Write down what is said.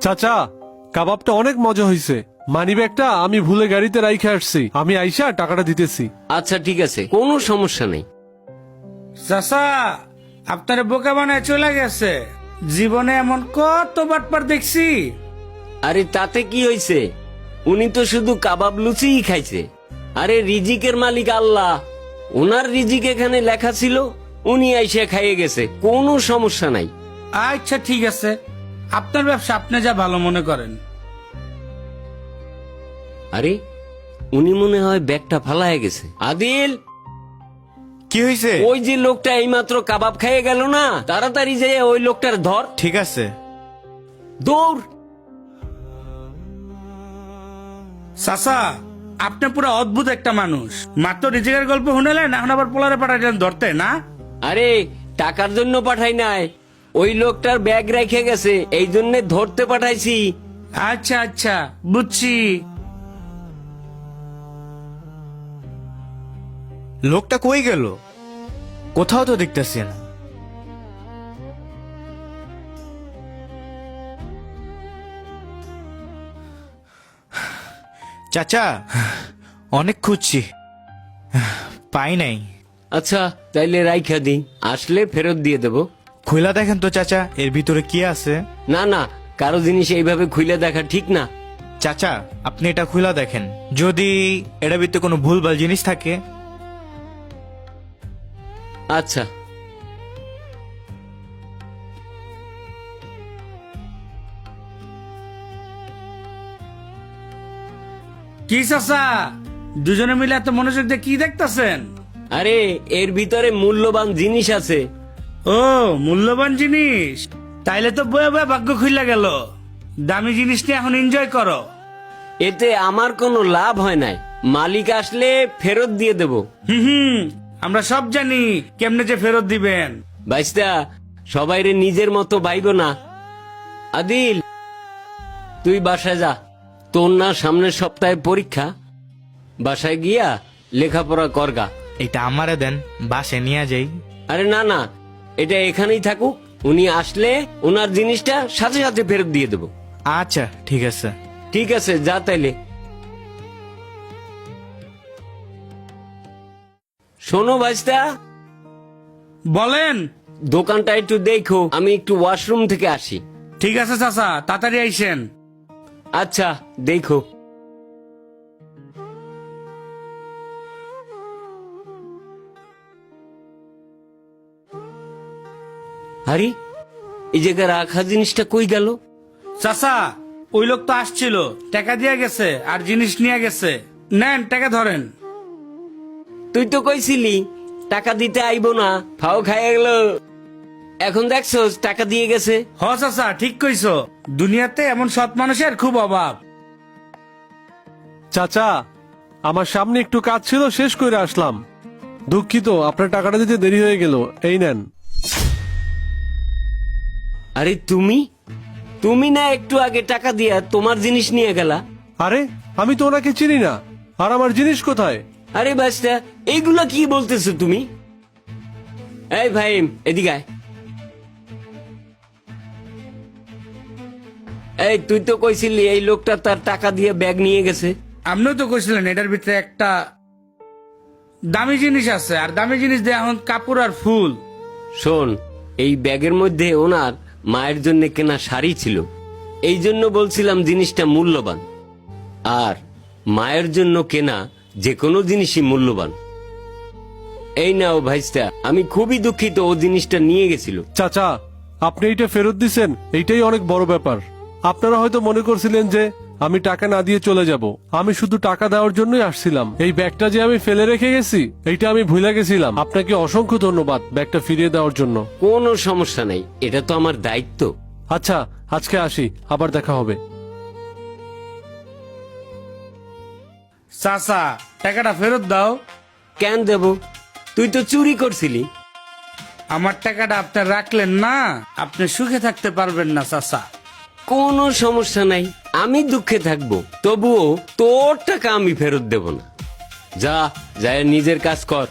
চাচা, কাবাবটা অনেক মজা হয়েছে। মানিব্যাগটা আমি ভুলে গাড়িতে রাইখে আসছি, আমি আইসা টাকাটা দিতেছি। আচ্ছা ঠিক আছে, কোনো সমস্যা নেই। চাচা, আপনার বোকা বানায় চলে গেছে। জীবনে এমন কত বাটপার দেখছি। আরে তাতে কি হয়েছে? উনি তো শুধু কাবাব লুচিই খাইছে। আরে রিজিকের মালিক আল্লাহ, ওনার রিজিক এখানে লেখা ছিল, উনি আইসা খাইয়ে গেছে, কোনো সমস্যা নাই। আচ্ছা ঠিক আছে, আপনার ব্যবসা আপনি যা ভালো মনে করেন। আরে উনি মনে হয় ব্যাগটা ফালায় গেছে। আদিল, কি হয়েছে? ওই যে লোকটা এইমাত্র কাবাব খাইয়ে গেল না, তাড়াতাড়ি যে ওই লোকটার ধর। ঠিক আছে। দৌড়। চাচা, আপনি পুরো অদ্ভুত একটা মানুষ। মাত্র রিজিকের গল্প শুনেলেন, এখন আবার পোলারে পাঠাইলেন ধরতে না? আরে টাকার জন্য পাঠাই নাই, ওই লোকটার ব্যাগ রেখে গেছে, এই জন্য ধরতে পাঠাইছি। আচ্ছা আচ্ছা, বুঝছি। লোকটা কই গেল? কোথাও তো দেখতেছি না। চাচা, অনেক খুঁজছি, পাই নাই। আচ্ছা তাইলে রাইখা দিই, আসলে ফেরত দিয়ে দেব। খুলা দেখেন তো চাচা, এর ভিতরে কি আছে? না না, কারো জিনিস এইভাবে খুলে দেখা ঠিক না। চাচা, আপনি এটা খুলা দেখেন, যদি এটার ভিতরে কোনো ভুলভাল জিনিস থাকে। আচ্ছা। কি চাচা, দুজনে মিলে এত মনোযোগ দিয়ে কি দেখতেছেন? আরে এর ভিতরে মূল্যবান জিনিস আছে। ও, মূল্যবান জিনিস। তাইলে তো বয়ে বয়ে ভাগ্য খুইলা গেল। দামি জিনিস নিয়ে এখন এনজয় করো। এতে আমার কোনো লাভ হয় নাই, মালিক আসলে ফেরত দিয়ে দেব। হুম, আমরা সব জানি কেমনে যে ফেরত দিবেন। বাইস্তা, সবাইরে নিজের মতো ভাইব না। আদিল, তুই বাসায় যা, তোর না সামনের সপ্তাহে পরীক্ষা, বাসায় গিয়া লেখাপড়া করগা। এটা আমারে দেন, বাসে নিয়ে যাই। আরে না না, এটা এখানেই থাকুক, উনি আসলে ওনার জিনিসটা সাথে সাথে ফেরত দিয়ে দেব। আচ্ছা ঠিক আছে। ঠিক আছে, যা তাইলে। শোনো ভাইস্তা, বলেন। দোকানটা একটু দেখো, আমি একটু ওয়াশরুম থেকে আসি। ঠিক আছে চাচা, তাড়াতাড়ি আইসেন। আচ্ছা দেখো। আরে এই জায়গায় রাখা জিনিসটা কই গেল? চাচা, ওই লোক তো আসছিল, টাকা দিয়ে গেছে আর জিনিস নিয়ে গেছে। নেন, টাকা ধরেন। তুই তো কইছিলি টাকা দিতে আইবো না, ফাও খাইয়া গেল। এখন দেখছো টাকা দিয়ে গেছে। হ চাচা, ঠিক কইছো। দুনিয়াতে এমন সৎ মানুষের খুব অভাব। চাচা, আমার সামনে একটু কাজ ছিল, শেষ করে আসলাম। দুঃখিত, আপনার টাকাটা দিতে দেরি হয়ে গেল, এই নেন। আরে তুমি তুমি না একটু আগে টাকা দিয়া তোমার জিনিস নিয়ে গেলা? আরে আমি তো ওনাকে চিনি না, আর আমার জিনিস কোথায়? আরে বাচ্চা, এইগুলা কি বলতেছো তুমি? এই ভাই, এদিকে আয়। এই তুই তো কইছিলি এই লোকটা তার টাকা দিয়ে ব্যাগ নিয়ে গেছে। আপনিও তো কইছিলেন এটার ভিতরে একটা দামি জিনিস আছে, আর দামি জিনিস দিয়ে এখন কাপড় আর ফুল। শোন, এই ব্যাগের মধ্যে ওনার মায়ের জন্য কেনা শাড়ি ছিল, এই জন্য বলছিলাম জিনিসটা মূল্যবান। আর মায়ের জন্য কেনা যে কোনো জিনিসই মূল্যবান। এই নাও ভাইস্তা, আমি খুবই দুঃখিত, ও জিনিসটা নিয়ে গেছিল। চাচা, আপনি এইটা ফেরত দিছেন, এইটাই অনেক বড় ব্যাপার। আপনারা হয়তো মনে করছিলেন যে আমি টাকা না দিয়ে চলে যাব, আমি শুধু টাকা দেওয়ার জন্যই আসছিলাম। এই ব্যাগটা যে আমি ফেলে রেখে গেছি, এইটা আমি ভুলে গেছিলাম। আপনাকে অসংখ্য ধন্যবাদ ব্যাগটা ফিরিয়ে দেওয়ার জন্য। কোনো সমস্যা নাই, এটা তো আমার দায়িত্ব। আচ্ছা, আজকে আসি, আবার দেখা হবে। চাচা, টাকাটা ফেরত দাও। কেন দেব? তুই তো চুরি করছিলি। আমার টাকাটা আপনি রাখলেন না, আপনি সুখে থাকতে পারবেন না চাচা। কোনো সমস্যা নাই, আমি দুঃখে থাকবো, তবুও তোর টাকা আমি ফেরত দেব না। যা, যায় নিজের কাজ কর।